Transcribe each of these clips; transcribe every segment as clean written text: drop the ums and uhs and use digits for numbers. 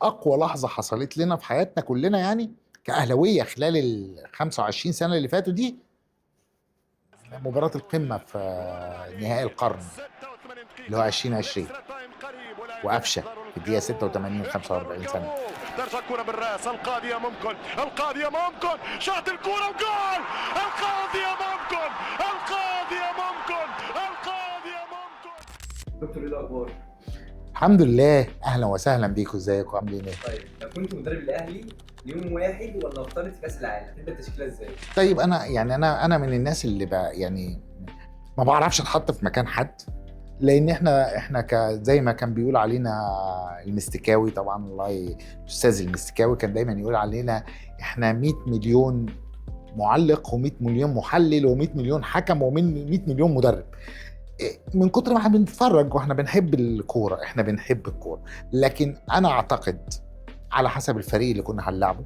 اقوى لحظه حصلت لنا في حياتنا كلنا يعني كاهلاويه خلال ال 25 سنه اللي فاتوا دي مباراه القمه في نهائي القرن اللي هو 2020 وقفشه في الدقيقه 86 45 ثانيه. ترجع الكرة بالراس، القاضية ممكن، القاضية ممكن، شاط الكرة وجول، القاضية ممكن، القاضية ممكن، القاضية ممكن. دكتور ايه الاخبار؟ الحمد لله، اهلا وسهلا بيكم، ازيكم عاملين ايه؟ طيب لو كنت مدرب الاهلي يوم واحد ولا افترض في كاس العالم هتبدا التشكيله ازاي؟ طيب انا من الناس اللي بقى يعني ما بعرفش اتحط في مكان حد، لان احنا زي ما كان بيقول علينا المستكاوي، طبعا الله الاستاذ المستكاوي كان دايما يقول علينا احنا 100 مليون معلق و100 مليون محلل و100 مليون حكم و100 مليون مدرب. من كتر ما احنا بنتفرج واحنا بنحب الكوره، احنا بنحب الكوره، لكن انا اعتقد على حسب الفريق اللي كنا هنلعبه،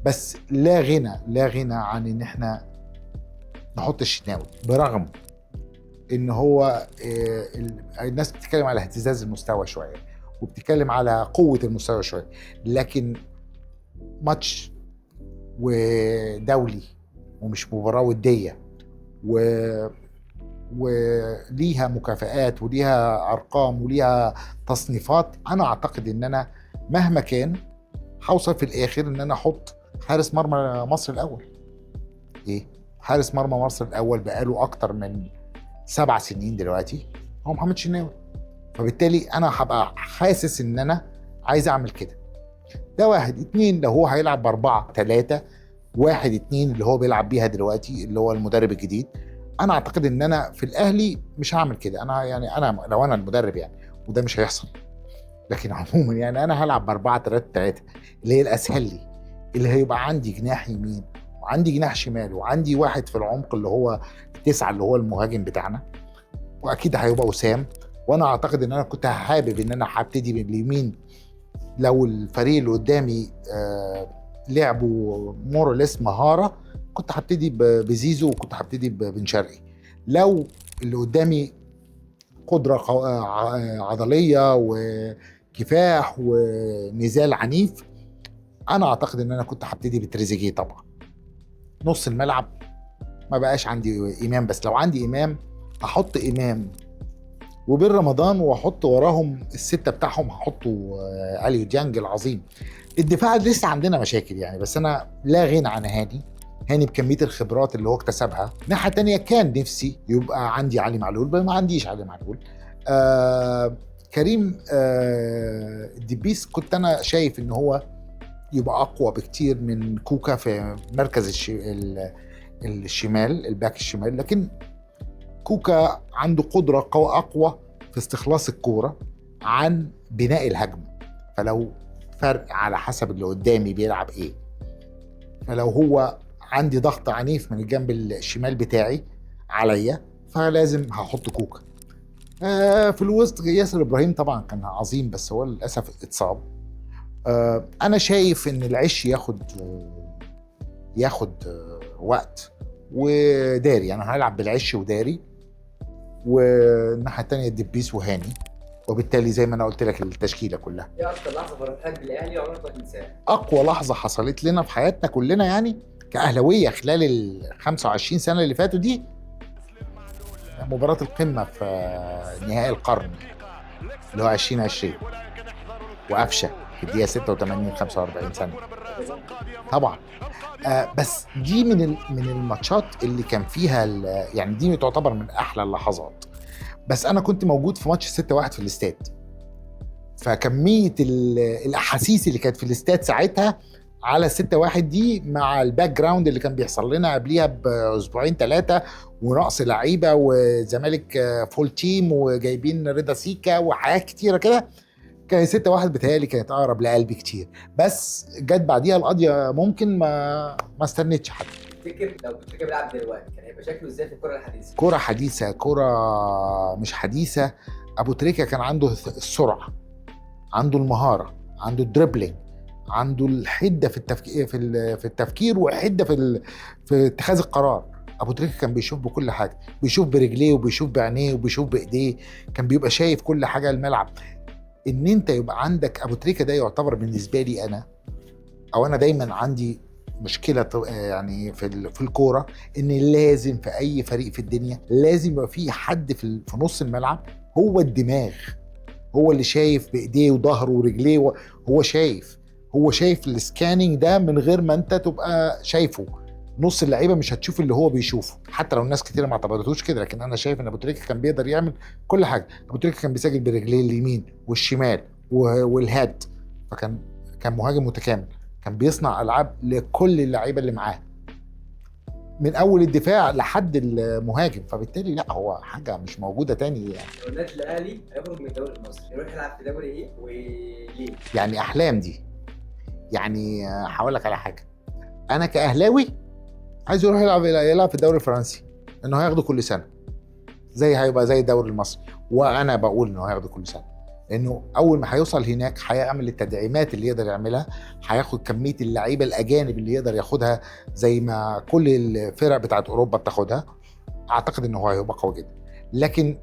بس لا غنى عن ان احنا نحط الشناوي، برغم ان هو الناس بتتكلم على اهتزاز المستوى شويه وبتتكلم على قوه المستوى شويه، لكن ماتش ودولي ومش مباراه وديه وليها مكافآت وليها ارقام وليها تصنيفات. انا اعتقد ان انا مهما كان هوصل في الاخر ان انا احط حارس مرمى مصر الاول. ايه، حارس مرمى مصر الاول بقاله اكتر من 7 سنين دلوقتي هو محمد شناوي، فبالتالي انا هبقى حاسس ان انا عايز اعمل كده. ده 1 2، لو هو هيلعب ب4-3 1 2 اللي هو بيلعب بيها دلوقتي اللي هو المدرب الجديد، انا اعتقد ان انا في الاهلي مش هعمل كده. انا يعني انا لو انا المدرب يعني، وده مش هيحصل، لكن عموما يعني انا هلعب ب4-3-3 اللي هي الاسهل لي، اللي هيبقى عندي جناح يمين وعندي جناح شمال وعندي واحد في العمق اللي هو 9 اللي هو المهاجم بتاعنا، واكيد هيبقى وسام. وانا اعتقد ان انا كنت حابب ان انا هبتدي من اليمين لو الفريق اللي قدامي لعبوا مورليس مهاره، كنت هبتدي بزيزو وكنت هبتدي ببن شرقي. لو اللي قدامي قدره عضليه وكفاح ونزال عنيف، انا اعتقد ان انا كنت هبتدي بتريزيجيه. طبعا نص الملعب ما بقاش عندي امام، بس لو عندي امام هحط امام وبين رمضان واحط وراهم الستة بتاعهم، هحطوا اليو ديانج العظيم. الدفاع لسه عندنا مشاكل يعني، بس انا لا غنى عن هاني بكميه الخبرات اللي هو اكتسبها. ناحيه تانية كان نفسي يبقى عندي علي معلول، بس ما عنديش علي معلول. كريم الدبيس كنت انا شايف ان هو يبقى اقوى بكتير من كوكا في مركز الشمال، الباك الشمال، لكن كوكا عنده قدرة أقوى في استخلاص الكورة عن بناء الهجمة. فلو فرق على حسب اللي قدامي بيلعب إيه، فلو هو عندي ضغط عنيف من الجنب الشمال بتاعي عليا فلازم هحط كوكا. في الوسط ياسر إبراهيم طبعا كان عظيم، بس هو للأسف اتصاب. أنا شايف إن العش ياخد وقت وداري. أنا هلعب بالعش وداري، والناحيه الثانيه الدبيس وهاني، وبالتالي زي ما انا قلت لك التشكيله كلها. ايه اكتر لحظه فرحتك بالاهلي عمرك ما تنساها؟ اقوى لحظه حصلت لنا في حياتنا كلنا يعني كاهلاويه خلال ال 25 سنه اللي فاتوا دي مباراه القمه في نهائي القرن اللي هو 2020 وقفشه في الدقيقه 86 45 ثانيه. طبعا بس دي من الماتشات اللي كان فيها يعني دي تعتبر من احلى اللحظات. بس انا كنت موجود في ماتش 6-1 في الاستاد، فكميه الاحاسيس اللي كانت في الاستاد ساعتها على 6-1 دي، مع الباك جراوند اللي كان بيحصل لنا قبليها باسبوعين 3 ونقص لعيبه والزمالك فول تيم وجايبين رضا سيكا وحاجات كتيره كده، كان 6-1 بتهيألي كانت اقرب لقلبي كتير. بس جت بعديها القضيه ممكن ما استنيتش حد. تفتكر لو كنت بيلعب دلوقتي كان هيبقى شكله ازاي في الكره الحديثه؟ كرة حديثة، كرة مش حديثة. أبو تريكة كان عنده السرعة، عنده المهارة، عنده الدريبلينج، عنده الحدة في التفكير وحدة في اتخاذ القرار. أبو تريكة كان بيشوف بكل حاجة، بيشوف برجليه وبيشوف بعينيه وبيشوف بإيديه، كان بيبقى شايف كل حاجة الملعب. ان انت يبقى عندك ابو تريكه ده يعتبر بالنسبه لي انا، او انا دايما عندي مشكله يعني في الكوره، ان لازم في اي فريق في الدنيا لازم يبقى في حد في نص الملعب، هو الدماغ، هو اللي شايف بايديه وظهره ورجليه، هو شايف السكاننج ده من غير ما انت تبقى شايفه. نص اللعيبه مش هتشوف اللي هو بيشوفه، حتى لو الناس كتير ما اعتبرتوش كده، لكن انا شايف ان ابو تريكه كان بيقدر يعمل كل حاجه. ابو تريكه كان بيسجل برجليه اليمين والشمال والهاد، كان مهاجم متكامل، كان بيصنع العاب لكل اللعيبه اللي معاه من اول الدفاع لحد المهاجم، فبالتالي لا هو حاجه مش موجوده تاني يعني. لو النادي الاهلي هيخرج من الدوري المصري يروح يلعب في دوري ايه وليه؟ يعني احلام دي، يعني هقول لك على حاجه، انا كاهلاوي عايز يروح يلعب في الدوري الفرنسي، انه هياخده كل سنه، هيبقى زي الدوري المصري، وانا بقول انه هياخده كل سنه، لانه اول ما هيوصل هناك هيعمل التدعيمات اللي يقدر يعملها، هياخد كميه اللعيبه الاجانب اللي يقدر ياخدها زي ما كل الفرق بتاعت اوروبا بتاخدها. اعتقد انه هو هيبقى قوي جدا، لكن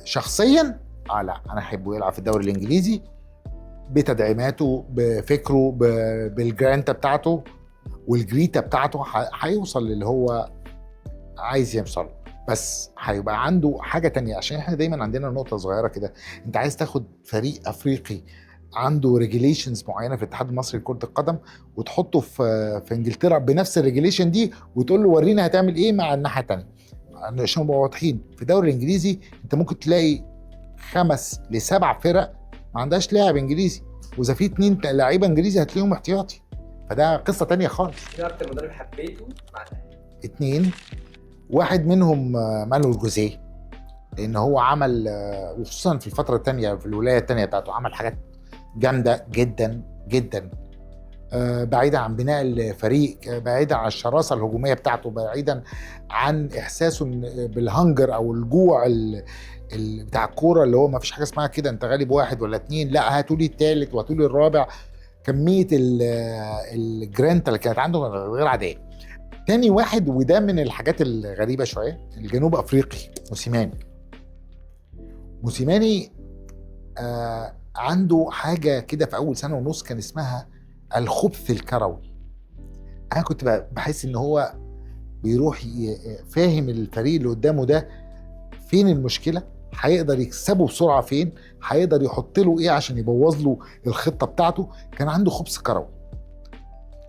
شخصيا لا، انا احبه يلعب في الدوري الانجليزي بتدعيماته، بفكره، بالجرانتا بتاعته والجريتا بتاعته، هيوصل للي هو عايز يوصل. بس هيبقى عنده حاجه تانية، عشان احنا دايما عندنا نقطه صغيره كده، انت عايز تاخد فريق افريقي عنده ريجيليشنز معينه في الاتحاد المصري لكره القدم وتحطه في انجلترا بنفس الريجيليشن دي، وتقول له ورينا هتعمل ايه مع الناحيه الثانيه، عشان نبقى واضحين. في الدوري الانجليزي انت ممكن تلاقي 5 ل7 فرق ما عندهاش لاعب انجليزي، واذا في 2 لعيبه انجليزي هتلاقيهم احتياطي، فده قصه تانية خالص. ايه اكتر مدرب حبيته مع الاهلي؟ 2، واحد منهم مانويل جوزيه، لان هو عمل وخصوصا في الفتره الثانيه في الولايه الثانيه بتاعته عمل حاجات جامده جدا جدا، بعيدا عن بناء الفريق، بعيدا عن الشراسه الهجوميه بتاعته، بعيدا عن احساسه بالهنجر او الجوع بتاع الكوره، اللي هو ما فيش حاجه اسمها كده انت غالب 1 ولا 2، لا هاتوا لي الثالث وهاتوا لي الرابع. كميه الجرانتا اللي كانت عنده غير عاديه. تاني واحد، وده من الحاجات الغريبه شويه، الجنوب افريقي موسيماني عنده حاجه كده في اول سنه ونص كان اسمها الخبث الكروي. انا كنت بحس ان هو بيروح فاهم الفريق اللي قدامه ده فين المشكله، هيقدر يكسبه بسرعه فين، هيقدر يحط له ايه عشان يبوظ له الخطه بتاعته. كان عنده خبث كروي.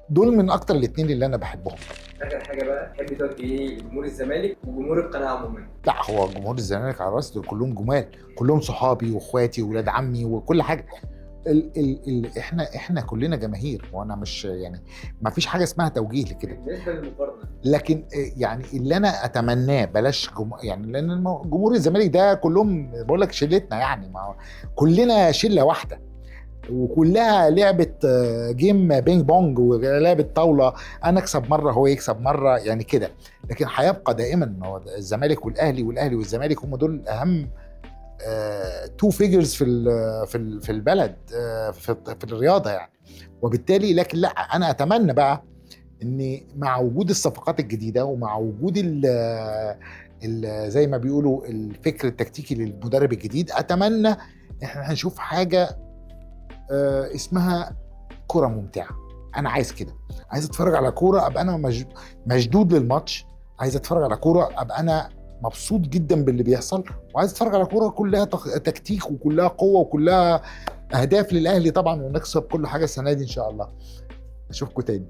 دول من اكتر الاثنين اللي انا بحبهم. اخر حاجه بقى، تحب توجه ايه لجمهور الزمالك وجمهور القناه عموما؟ لا، هو جمهور الزمالك على راسي، دول كلهم جمال، كلهم صحابي واخواتي واولاد عمي وكل حاجه. احنا كلنا جماهير، وانا مش يعني ما فيش حاجه اسمها توجيه لكده. بالنسبه للمقارنه، لكن يعني اللي انا اتمناه بلاش يعني، لان جمهور الزمالك ده كلهم بقول لك شلتنا، يعني ما كلنا شله واحده وكلها لعبه جيم بينج بونج ولعبه طاوله، انا اكسب مره هو يكسب مره يعني كده. لكن هيبقى دائما هو الزمالك والاهلي والزمالك هم دول اهم 2 فيجرز في البلد، في الرياضه يعني. وبالتالي لكن لا، انا اتمنى بقى ان مع وجود الصفقات الجديده ومع وجود زي ما بيقولوا الفكر التكتيكي للمدرب الجديد، اتمنى احنا هنشوف حاجه اسمها كرة ممتعة. انا عايز كده، عايز اتفرج على كورة ابقى انا مشدود للماتش، عايز اتفرج على كورة ابقى انا مبسوط جدا باللي بيحصل، وعايز اتفرج على كورة كلها تكتيك وكلها قوة وكلها اهداف للاهلي طبعا، ونكسب كل حاجة السنة دي ان شاء الله. اشوفكم تاني.